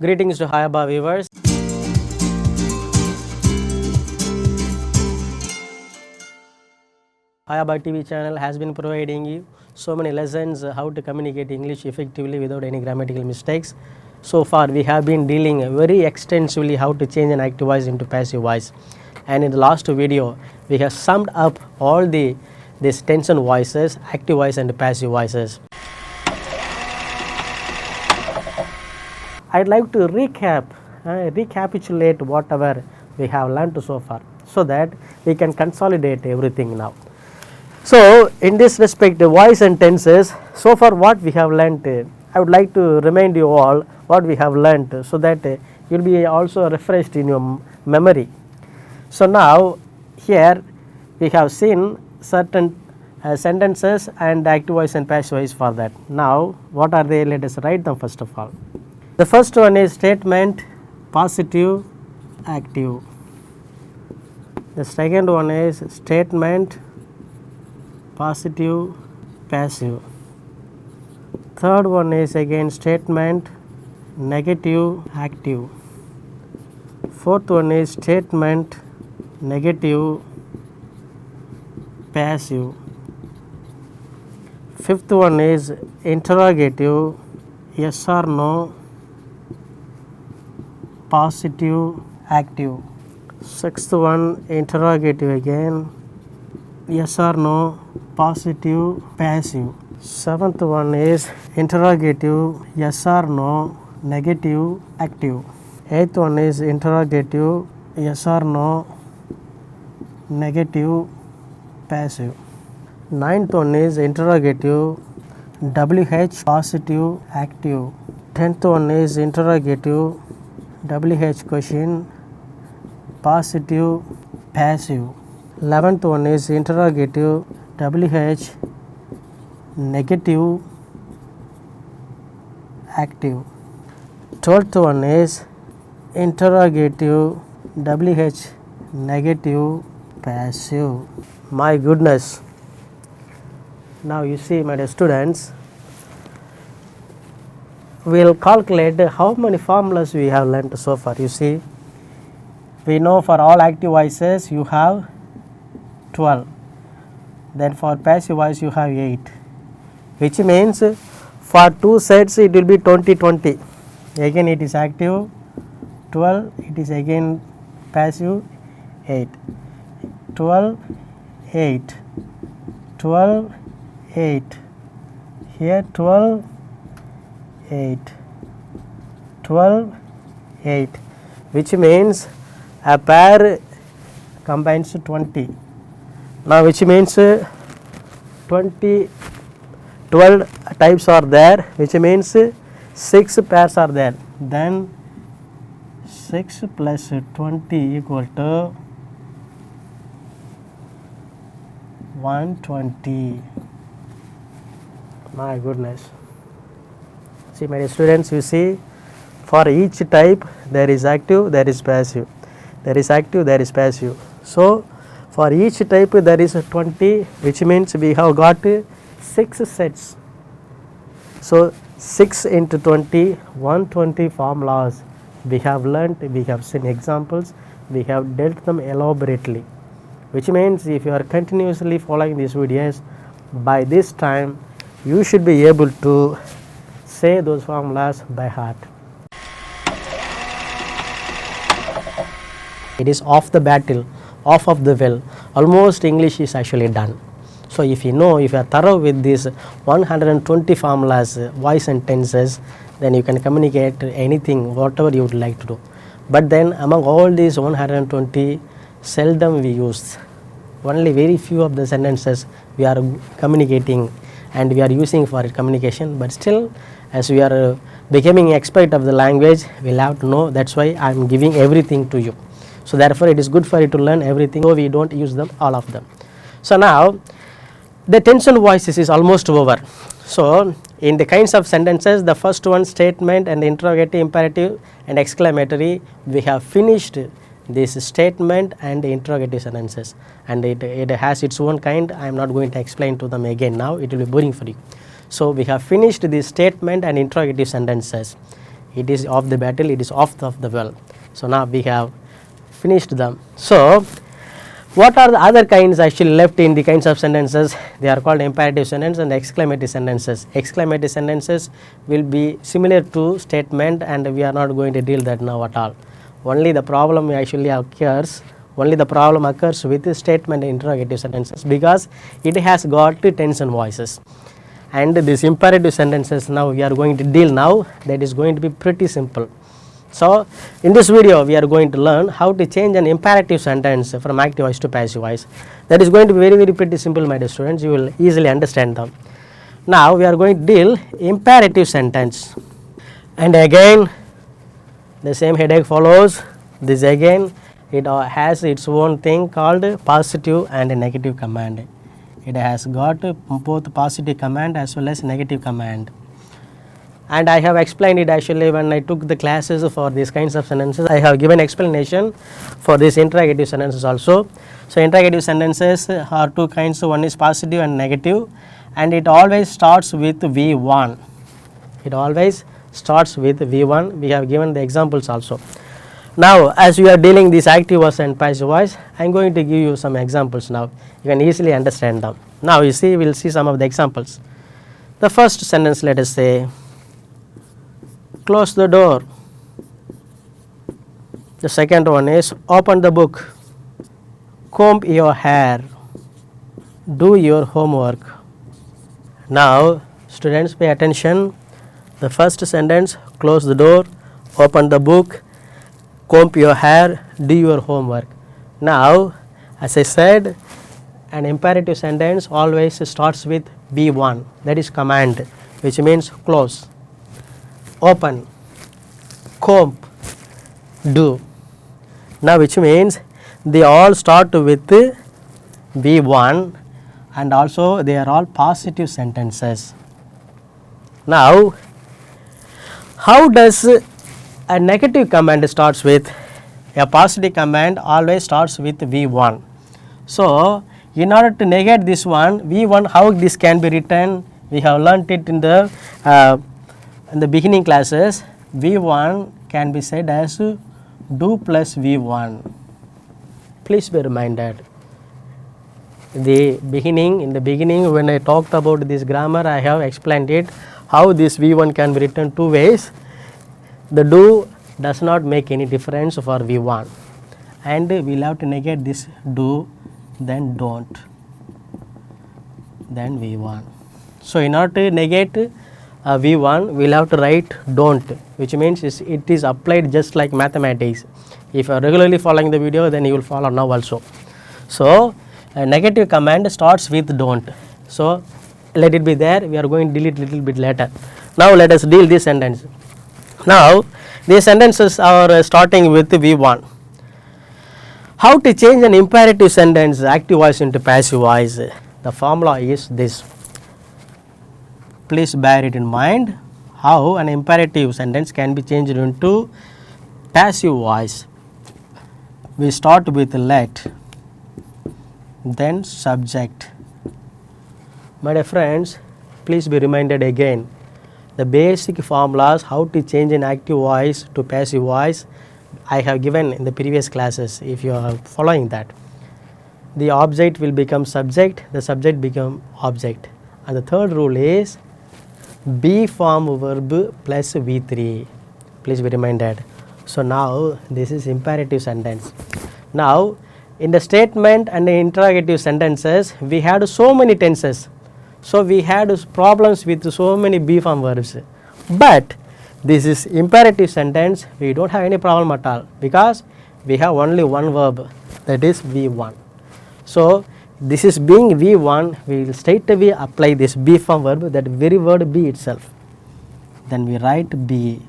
Greetings to Abba viewers. Abba TV channel has been providing you so many lessons how to communicate English effectively without any grammatical mistakes. So far we have been dealing very extensively how to change an active voice into passive voice, and in the last video we have summed up all these tension voices, active voice and passive voices. I'd like to recapitulate whatever we have learned so far, so that we can consolidate everything now. So, in this respect, voice and tenses, so far what we have learnt, I would like to remind you all what we have learnt, so that you will be also refreshed in your memory. So, now here we have seen certain sentences and active voice and passive voice for that. Now, what are they? Let us write them first of all. The first one is statement positive active. The second one is statement positive passive. Third one is again statement negative active. Fourth one is statement negative passive. Fifth one is interrogative yes or no positive active. Sixth one interrogative again yes or no positive passive. Seventh one is interrogative yes or no negative active. Eighth one is interrogative yes or no negative passive. Ninth one is interrogative WH positive active. 10th one is interrogative WH question positive passive. 11th one is interrogative WH negative active. 12th one is interrogative WH negative passive. My goodness. Now you see, my dear students, we will calculate how many formulas we have learnt so far. You see, we know for all active voices you have 12, then for passive voice you have 8, which means for two sets it will be 20-20. Again it is active 12, it is again passive 8, 12, 8, 12, 8, here 12, 8, 12, 8, which means a pair combines 20. Now which means 20, 12 types are there, which means 6 pairs are there. Then 6 plus 20 equal to 120. My goodness. See, my dear students, you see, for each type there is active, there is passive, there is active, there is passive. So for each type there is 20, which means we have got 6 sets. So 6 into 20, 120 formulas we have learnt, we have seen examples, we have dealt them elaborately, which means if you are continuously following these videos, by this time you should be able to say those formulas by heart. It is off the battle, off of the well, almost English is actually done. So if you know, if you are thorough with these 120 formulas, voice and tenses, then you can communicate anything, whatever you would like to do. But then among all these 120, seldom we use. Only very few of the sentences we are communicating and we are using for communication, but still as we are becoming expert of the language, we will have to know. That's why I am giving everything to you. So therefore it is good for you to learn everything, so we don't use them, all of them. So now the tension voices is almost over. So in the kinds of sentences, the first one statement and interrogative, imperative and exclamatory, we have finished this statement and interrogative sentences, and it has its own kind. I am not going to explain to them again now, it will be boring for you. So we have finished the statement and interrogative sentences. it is of the battle, it is off of the well. So now we have finished them. So what are the other kinds actually left in the kinds of sentences? They are called imperative sentence and exclamative sentences. Exclamative sentences will be similar to statement, and we are not going to deal that now at all. Only the problem actually occurs, only the problem occurs with the statement and interrogative sentences, because it has got tense and voices. And these imperative sentences now we are going to deal now, that is going to be pretty simple. So in this video we are going to learn how to change an imperative sentence from active voice to passive voice. That is going to be very pretty simple, my dear students, you will easily understand them. Now we are going to deal imperative sentence, and again the same headache follows. This again it has its own thing called positive and negative command. It has got both positive command as well as negative command, and I have explained it actually when I took the classes for these kinds of sentences. I have given explanation for these interrogative sentences also. So interrogative sentences are two kinds, one is positive and negative, and it always starts with V1. It always starts with V1. We have given the examples also. Now as we are dealing this active voice and passive voice, I am going to give you some examples now. You can easily understand them. Now you see, we will see some of the examples. The first sentence, let us say, close the door. The second one is open the book, comb your hair, do your homework. Now students, pay attention. The first sentence, close the door, open the book, comb your hair, do your homework. Now as I said, an imperative sentence always starts with B1, that is command, which means close, open, comb, do. Now which means they all start with V1, and also they are all positive sentences. Now how does a negative command starts with? A positive command always starts with V1. So in order to negate this one, V1, how this can be written, we have learnt it in the beginning classes. V1 can be said as do plus V1. Please be reminded. In the beginning when I talked about this grammar, I have explained it how this V1 can be written two ways. The do does not make any difference for V1, and we will have to negate this do, then don't, then V1. So in order to negate V1, we will have to write don't, which means it is applied just like mathematics. If you are regularly following the video, then you will follow now also. So a negative command starts with don't. So let it be there, we are going to delete little bit later. Now let us deal this sentence. Now these sentences are starting with V1. How to change an imperative sentence active voice into passive voice? The formula is this. Please bear it in mind how an imperative sentence can be changed into passive voice. We start with let, then subject. My dear friends, please be reminded again. The basic formulas how to change an active voice to passive voice I have given in the previous classes. If you are following that, the object will become subject, the subject become object, and the third rule is be form verb plus V3. Please be reminded. So now this is imperative sentence. Now in the statement and the interrogative sentences, we had so many tenses. So we had problems with so many be form verbs, but this is imperative sentence, we don't have any problem at all, because we have only one verb, that is V1. So this is being V1, we will straight away apply this be form verb, that very word be itself. Then we write be.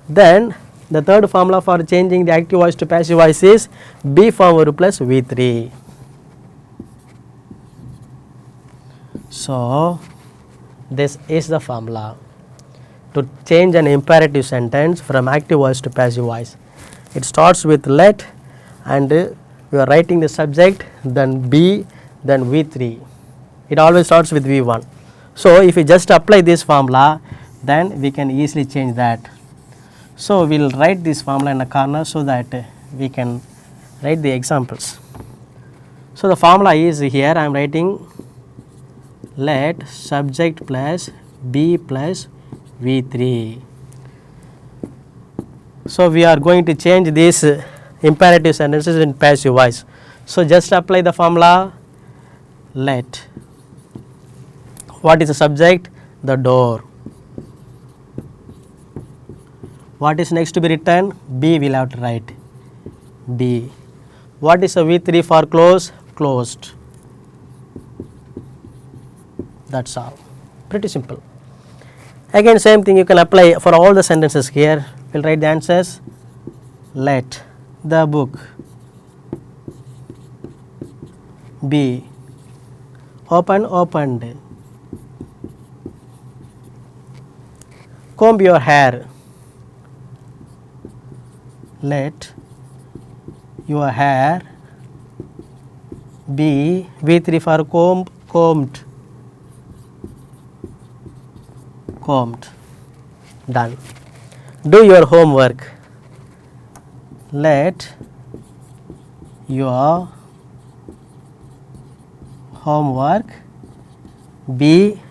Then the third formula for changing the active voice to passive voice is be form verb plus V3. So this is the formula to change an imperative sentence from active voice to passive voice. It starts with let, and we are writing the subject, then be, then V3. It always starts with V1. So if you just apply this formula, then we can easily change that. So, we will write this formula in a corner so that we can write the examples. So, the formula is here I am writing let subject plus be plus V3. So, we are going to change these imperative sentences in passive voice. So, just apply the formula let. What is the subject? The door. What is next to be written? B will have to write B. What is a V3 for close? Closed. That is all. Pretty simple. Again same thing you can apply for all the sentences here. We will write the answers. Let the book be opened. Comb your hair. Let your hair be V3 for combed. Done. Do your homework. Let your homework be,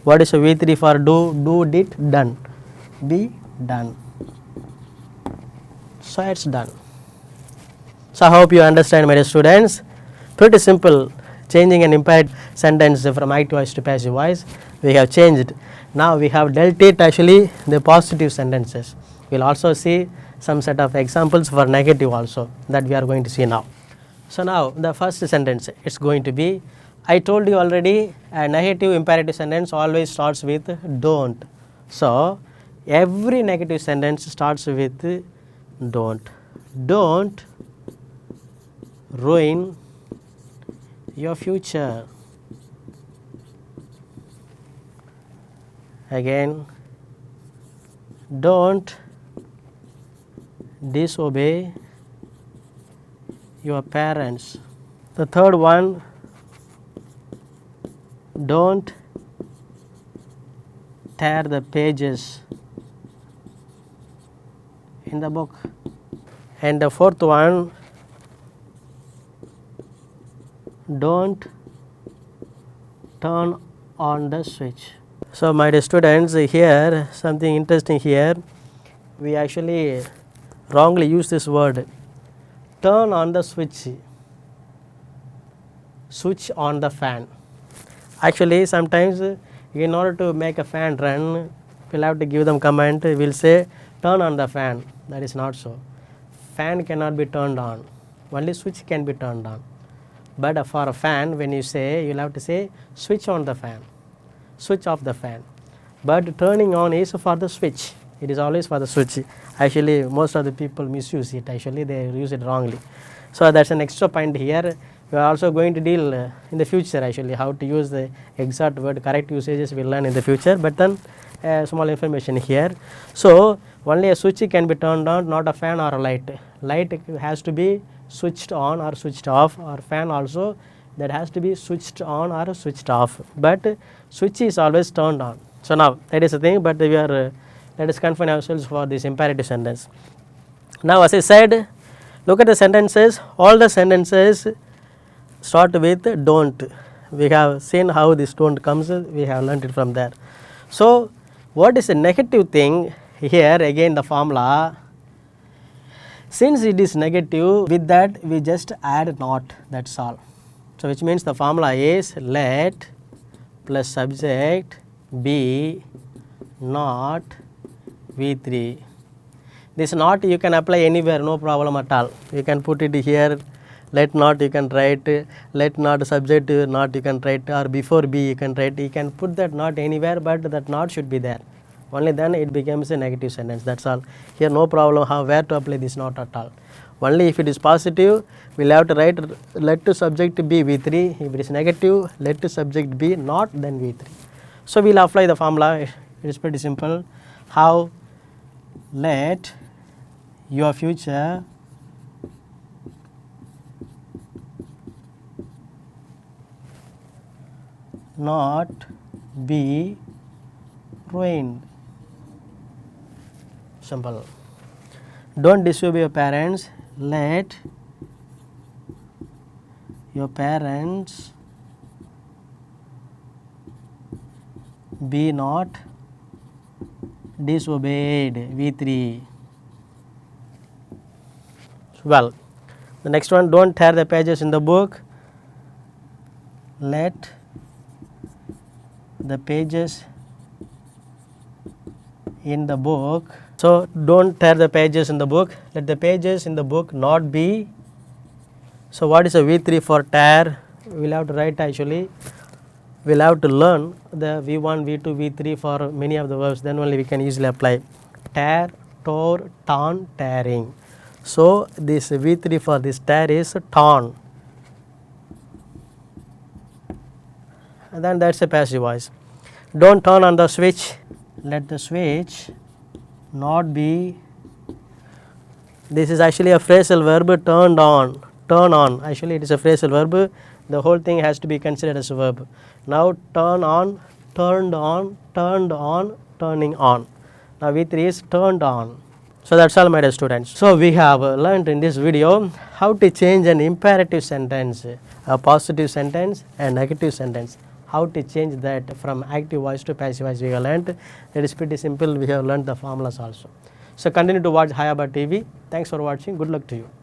what is a V3 for do it, done, be done. So, it is done. So, I hope you understand, my dear students. Pretty simple, changing an imperative sentence from active voice to passive voice. We have changed. Now, we have dealt it actually the positive sentences. We will also see some set of examples for negative also that we are going to see now. So, now the first sentence it is going to be, I told you already a negative imperative sentence always starts with don't. So, every negative sentence starts with don't. Don't ruin your future. Again, don't disobey your parents. The third one, don't tear the pages in the book. And the fourth one, don't turn on the switch. So, my dear students, here something interesting here, we actually wrongly use this word turn on the switch, switch on the fan. Actually, sometimes in order to make a fan run, we will have to give them command, we will say turn on the fan. That is not so. Fan cannot be turned on, only switch can be turned on. But for a fan, when you say, you will have to say switch on the fan, switch off the fan. But turning on is for the switch, it is always for the switch. Actually, most of the people misuse it, actually they use it wrongly. So, that is an extra point here. We are also going to deal in the future actually how to use the exact word, correct usages we will learn in the future, but then small information here. So, only a switch can be turned on, not a fan or a light. Light has to be switched on or switched off, or fan also that has to be switched on or switched off, but switch is always turned on. So, now that is the thing, but we are let us confine ourselves for this imperative sentence. Now, as I said, look at the sentences, all the sentences start with don't. We have seen how this don't comes, we have learned it from there. So, what is a negative thing here? Again the formula, since it is negative, with that we just add not, that is all. So, which means the formula is let plus subject be not V3. This not you can apply anywhere, no problem at all. You can put it here, let not you can write, let not subject not you can write, or before be you can write. You can put that not anywhere, but that not should be there. Only then it becomes a negative sentence, that is all. Here no problem how where to apply this not at all. Only if it is positive, we will have to write let to subject be V3. If it is negative, let to subject be not, then V3. So, we will apply the formula. It is pretty simple. How? Let your future not be ruined. Simple. Don't disobey your parents. Let your parents be not disobeyed. V3. Well, the next one, don't tear the pages in the book. Let the pages in the book. So, don't tear the pages in the book. Let the pages in the book not be. So, what is a V3 for tear? We will have to write actually. We will have to learn the V1, V2, V3 for many of the verbs. Then only we can easily apply. Tear, tore, torn, tearing. So, this V3 for this tear is torn. And then that's a passive voice. Don't turn on the switch. Let the switch not be. This is actually a phrasal verb, turned on. Turn on. Actually, it is a phrasal verb. The whole thing has to be considered as a verb. Now, turn on, turned on, turned on, turning on. Now, V3 is turned on. So, that's all, my dear students. So, we have learned in this video how to change an imperative sentence, a positive sentence, and negative sentence. How to change that from active voice to passive voice we have learned. That is pretty simple. We have learned the formulas also. So, continue to watch Abba TV. Thanks for watching. Good luck to you.